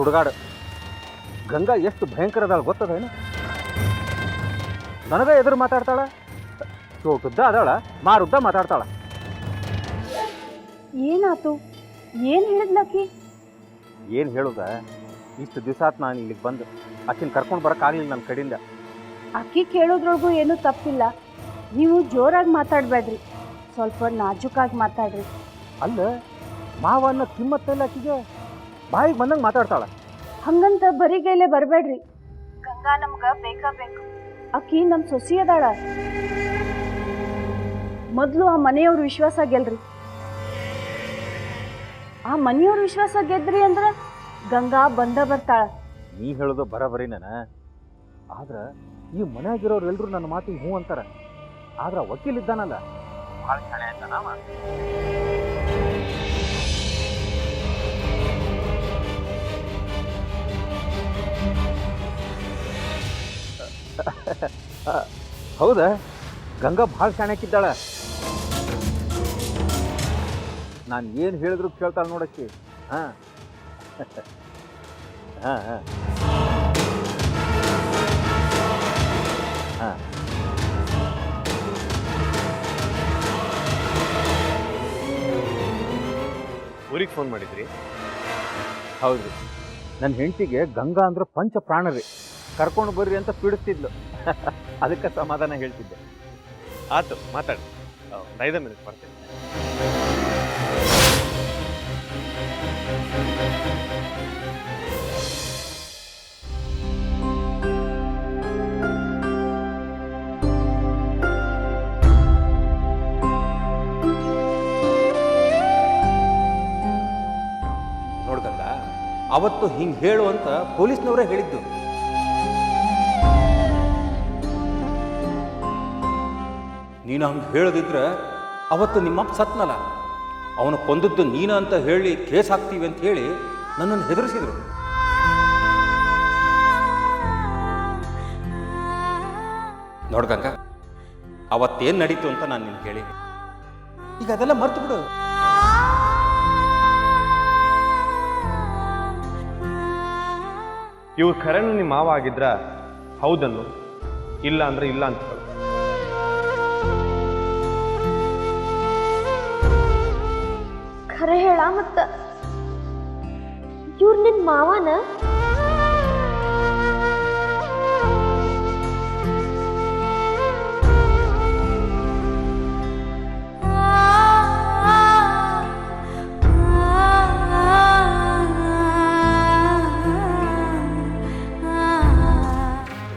ಸುಡುಗಾಡು. ಗಂಗಾ ಎಷ್ಟು ಭಯಂಕರ ಅದಾಳ ಗೊತ್ತದೇನು? ನನಗ ಎದುರು ಮಾತಾಡ್ತಾಳ, ಚೋಟುದ್ದ ಅದಾಳ, ಮಾರುದ್ದ ಮಾತಾಡ್ತಾಳ. ಏನಾತು? ಏನು ಹೇಳಿದ್ಲಕ್ಕಿ? ಏನು ಹೇಳುದ, ಇಷ್ಟು ದಿವಸ ನಾನು ಇಲ್ಲಿಗೆ ಬಂದು ಆಕಿನ ಕರ್ಕೊಂಡು ಬರೋಕ್ಕಾಗಲಿಲ್ಲ ನನ್ನ ಕಡೆಯಿಂದ. ಅಕ್ಕಿ ಕೇಳೋದ್ರೊಳಗೂ ಏನೂ ತಪ್ಪಿಲ್ಲ. ನೀವು ಜೋರಾಗಿ ಮಾತಾಡಬೇಡ್ರಿ, ಸ್ವಲ್ಪ ನಾಜೂಕಾಗಿ ಮಾತಾಡ್ರಿ. ಅಲ್ಲ, ಮಾವನ್ನ ಕಿಮ್ಮತ್ತಲ್ಲ ಆಕಿಗೆ, ಬಾಯಿಗೆ ಬಂದಂಗೆ ಮಾತಾಡ್ತಾಳ. ಹಂಗಂತ ಬರಿಗೈಲೆ ಬರಬೇಡ್ರಿ. ಗಂಗಾ ನಮ್ಗೆ ಬೇಕು. ಅಕ್ಕಿ ನಮ್ಮ ಸೊಸಿ ಅದಾಳ. ಮೊದಲು ಆ ಮನೆಯವ್ರ ವಿಶ್ವಾಸ ಗೆಲ್ರಿ. ಆ ಮನೆಯವ್ರ ವಿಶ್ವಾಸ ಗೆದ್ರಿ ಅಂದ್ರೆ ಗಂಗಾ ಬಂದ ಬರ್ತಾಳ. ನೀ ಹೇಳೋದು ಬರಬರಿನ, ಆದ್ರೆ ಈ ಮನೆಯಾಗಿರೋರು ಎಲ್ಲರೂ ನನ್ನ ಮಾತಿಗೆ ಹ್ಞೂ ಅಂತಾರ. ಆದ್ರೆ ವಕೀಲ್ ಇದ್ದಾನಲ್ಲ, ಭಾಳ ಶಾಣೆ ಆಯ್ತಾನ ಅವ. ಹೌದಾ? ಗಂಗಾ ಭಾಳ ಶಾಣಕ್ಕಿದ್ದಾಳ. ನಾನು ಏನು ಹೇಳಿದ್ರು ಕೇಳ್ತಾಳೆ ನೋಡಕ್ಕೆ. ಹಾಂ ಹಾಂ ಹಾಂ ಹಾಂ ಊರಿಗೆ ಫೋನ್ ಮಾಡಿದ್ರಿ? ಹೌದು, ನನ್ನ ಹೆಂಡತಿಗೆ ಗಂಗಾ ಅಂದ್ರೆ ಪಂಚ ಪ್ರಾಣ ರೀ. ಕರ್ಕೊಂಡು ಬರ್ರಿ ಅಂತ ಪೀಡಿಸ್ತಿದ್ಲು. ಅದಕ್ಕೆ ಸಮಾಧಾನ ಹೇಳ್ತಿದ್ದೆ. ಆಯ್ತು, ಮಾತಾಡಿ. ಒಂದು 5 ಮಿನಿಟ್ ಬರ್ತೀನಿ. ನೋಡ್ಗಂಗ, ಅವತ್ತು ಹಿಂಗೆ ಹೇಳು ಅಂತ ಪೊಲೀಸ್ನವರೇ ಹೇಳಿದ್ದು. ನೀನು ಹಂಗೆ ಹೇಳೋದಿದ್ರೆ ಅವತ್ತು ನಿಮ್ಮಪ್ಪ ಸತ್ನಲ್ಲ, ಅವನು ಕೊಂದದ್ದು ನೀನು ಅಂತ ಹೇಳಿ ಕೇಸ್ ಹಾಕ್ತೀವಿ ಅಂತ ಹೇಳಿ ನನ್ನನ್ನು ಹೆದರಿಸಿದ್ರು. ನೋಡ್ಗಂಗ, ಅವತ್ತೇನು ನಡೀತು ಅಂತ ನಾನು ನಿನ್ಗೆ ಹೇಳಿ, ಈಗ ಅದೆಲ್ಲ ಮರ್ತು ಬಿಡು. ಇವ್ರು ಖರೇನು ನಿಮ್ಮ ಮಾವ ಆಗಿದ್ರ ಹೌದನ್ನು, ಇಲ್ಲ ಅಂದ್ರೆ ಇಲ್ಲ ಅಂತ ಹೇಳು. ಖರೆ ಹೇಳ, ಮತ್ತ ಇವ್ರು ನಿನ್ ಮಾವನ?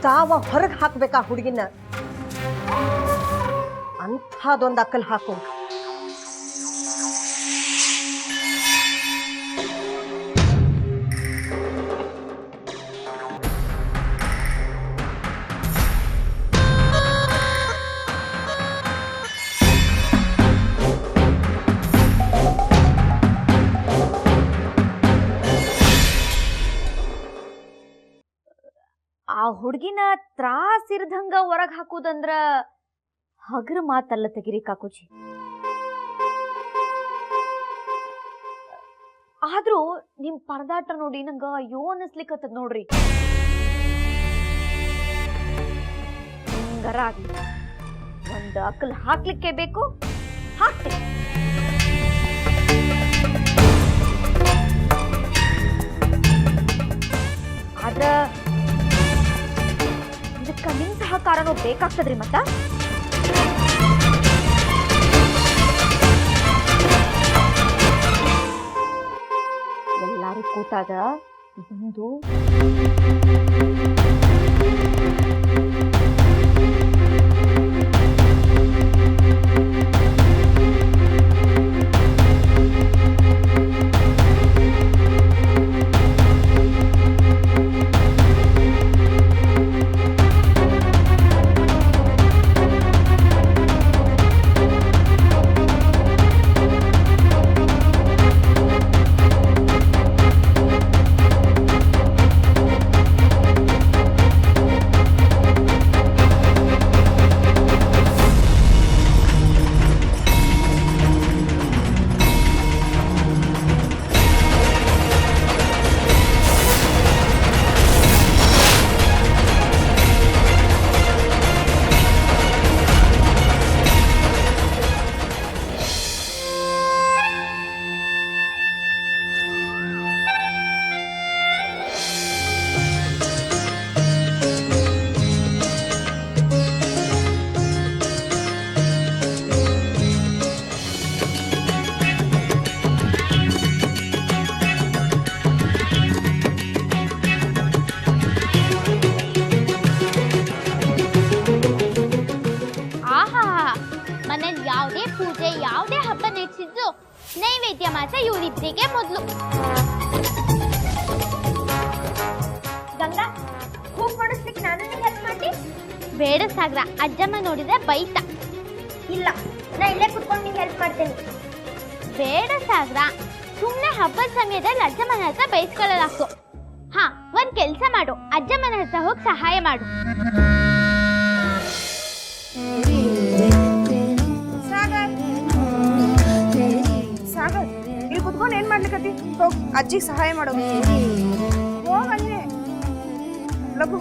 ತಾವ ಹೊರಗೆ ಹಾಕ್ಬೇಕಾ ಹುಡುಗಿನ? ಅಂಥದೊಂದು ಅಕ್ಕಲ್ ಹಾಕು. ಆ ಹುಡುಗಿನ ತ್ರಾಸಿರ್ದಂಗ ಹೊರಗೆ ಹಾಕುದಂದ್ರ ಹಗರ ಮಾತಲ್ಲ ತೆಗಿರಿ ಕಾಕುಜಿ. ಆದ್ರೂ ನಿಮ್ ಪರದಾಟ ನೋಡಿ ನಂಗ ಅಯ್ಯೋ ಅನಿಸ್ಲಿಕ್ಕತ್ತದ ನೋಡ್ರಿ. ಹಿಂಗಾರ ಆಗ್ಲಿ, ಒಂದ್ ಅಕ್ಕಲ್ ಹಾಕ್ಲಿಕ್ಕೆ ಬೇಕು, ಹಾಕ್ತೀನಿ. ಆದ್ರ ಇದಕ್ಕ ನಿಮ್ ಸಹಕಾರನೂ ಬೇಕಾಗ್ತದ್ರಿ. ಮತ್ತ ಎಲ್ಲಾರು ಕೂತಾಗ ಬಂದು ನೈವೇದ್ಯ ಮಾತ್ರ ಇವರಿಬ್ಬರಿಗೆ ಮೊದಲು. ಗಂಗಾ ಹೂವು ಕೊಡಿಸ್ಲಿಕ್ಕೆ ನಾನು ಹೆಲ್ಪ್ ಮಾಡಿ. ಬೇಡ ಸಾಗರ, ಅಜ್ಜಮ್ಮ ನೋಡಿದ್ರೆ ಬೈತ. ಇಲ್ಲ, ನಾ ಇಲ್ಲೇ ಕುತ್ಕೊಂಡು ನಿಂಗೆ ಹೆಲ್ಪ್ ಮಾಡ್ತೇನೆ. ಬೇಡ ಸಾಗರ, ಸುಮ್ಮನೆ ಹಬ್ಬದ ಸಮಯದಲ್ಲಿ ಅಜ್ಜಮ್ಮನ ಹತ್ರ ಬೈಸ್ಕೊಳ್ಳಲಾಕು. ಹಾ, ಒಂದ್ ಕೆಲ್ಸ ಮಾಡು, ಅಜ್ಜಮ್ಮನ ಹತ್ರ ಹೋಗಿ ಸಹಾಯ ಮಾಡು. ಸಾಗರ್, ಇಲ್ಲಿ ಕುತ್ಕೊಂಡು ಏನ್ ಮಾಡ್ಲಿಕ್ಕತ್ತಿ? ಹೋಗ್ ಅಜ್ಜಿಗೆ ಸಹಾಯ ಮಾಡೋ. ಹೋಗಲ್ಲೇ ಲಘು.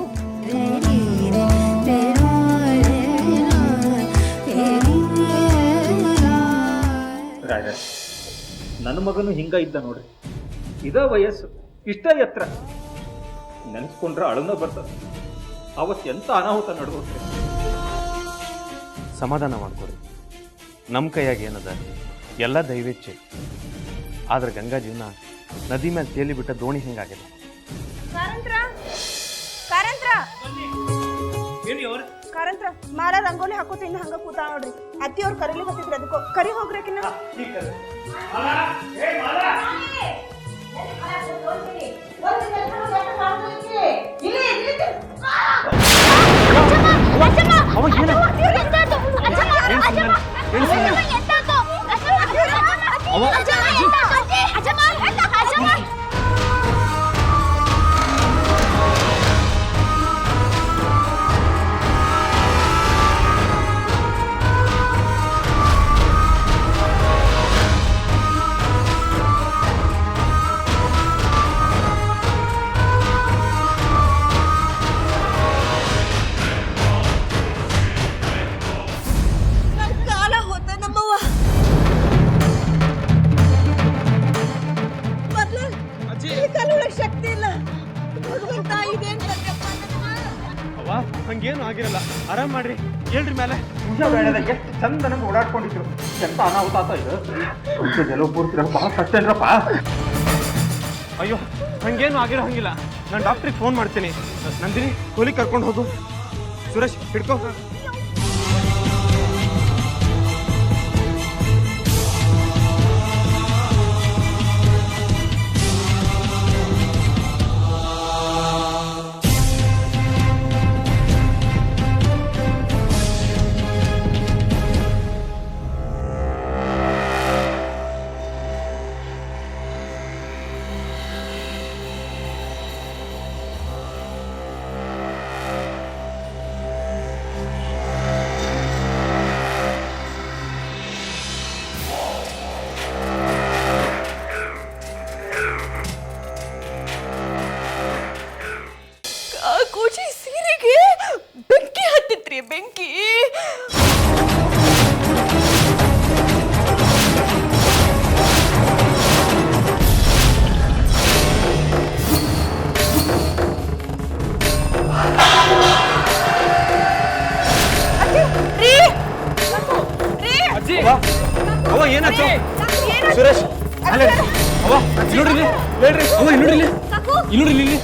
ರಾಯ, ನನ್ನ ಮಗನು ಹಿಂಗ ಇದ್ದ ನೋಡ್ರಿ. ಇದ ವಯಸ್ಸು, ಇಷ್ಟ ಎತ್ತರ. ನೆನೆಸ್ಕೊಂಡ್ರೆ ಅಳನ ಬರ್ತದೆ. ಅವತ್ತು ಎಂತ ಅನಾಹುತ ನಡ್ಕೋತ್ರಿ. ಸಮಾಧಾನ ಮಾಡ್ಕೊರಿ. ನಮ್ಮ ಕೈಯಾಗ ಏನದ, ಎಲ್ಲ ದೈವೇಚ್ಛೆ. ಆದ್ರೆ ಗಂಗಾ ಜೀವನ ನದಿ ಮೇಲೆ ತೇಲಿ ಬಿಟ್ಟ ದೋಣಿ ಹಿಂಗಾಗಿದೆ. ಕಾರಂತ್ರ, ಕಾರಂತ್ರ, ಕಾರಂತ್ರ, ಮಾರ ರಂಗೋಲಿ ಹಾಕೋತಿಂದ ಹಂಗ ಕೂತ ನೋಡ್ರಿ. ಅತ್ತಿಯವ್ರು ಕರೀಲಿ ಹತ್ತಿದ್ರಿ, ಅದಕ್ಕೋ ಕರಿ ಹೋಗ್ರಕಿನ್ನ. ಶಕ್ತಿ ಇಲ್ಲ. ಅವ್ವ, ಹಂಗೇನು ಆಗಿರಲ್ಲ, ಆರಾಮ್ ಮಾಡ್ರಿ. ಹೇಳ್ರಿ ಮೇಲೆ. ಎಷ್ಟು ಚಂದ ನಮ್ಗೆ ಓಡಾಡ್ಕೊಂಡಿದ್ರು. ಎಂತ ಅನಾಹುತ ಆತ ಇದು. ಜಲ ಪೂರ್ತಿ ಬಹಳ ಕಷ್ಟ ಏನ್ರಪ್ಪ. ಅಯ್ಯೋ, ಹಂಗೇನು ಆಗಿರೋ ಹಂಗಿಲ್ಲ. ನಾನು ಡಾಕ್ಟ್ರಿಗೆ ಫೋನ್ ಮಾಡ್ತೀನಿ. ನಂದಿನಿ, ಕೂಲಿಗೆ ಕರ್ಕೊಂಡು ಹೋಗು. ಸುರೇಶ್, ಹಿಡ್ಕೋ. ಕೋಚಿ ಸೀರೆಗೆ ಬೆಂಕಿ ಹತ್ತಿತ್ರಿ, ಬೆಂಕಿ. ಅಜ್ಜಿ, ಅವ್ವ ಏನಾಯ್ತು? ಸುರೇಶ್, ಅಲ್ಲ ಅವ್ವ, ನೋಡ್ರಿ, ಹೇಳ್ರಿ ಅವ್ವ, ನೋಡ್ರಿ, ಇಲ್ಲಿ ನೋಡ್ರಿ ಇಲ್ಲಿ.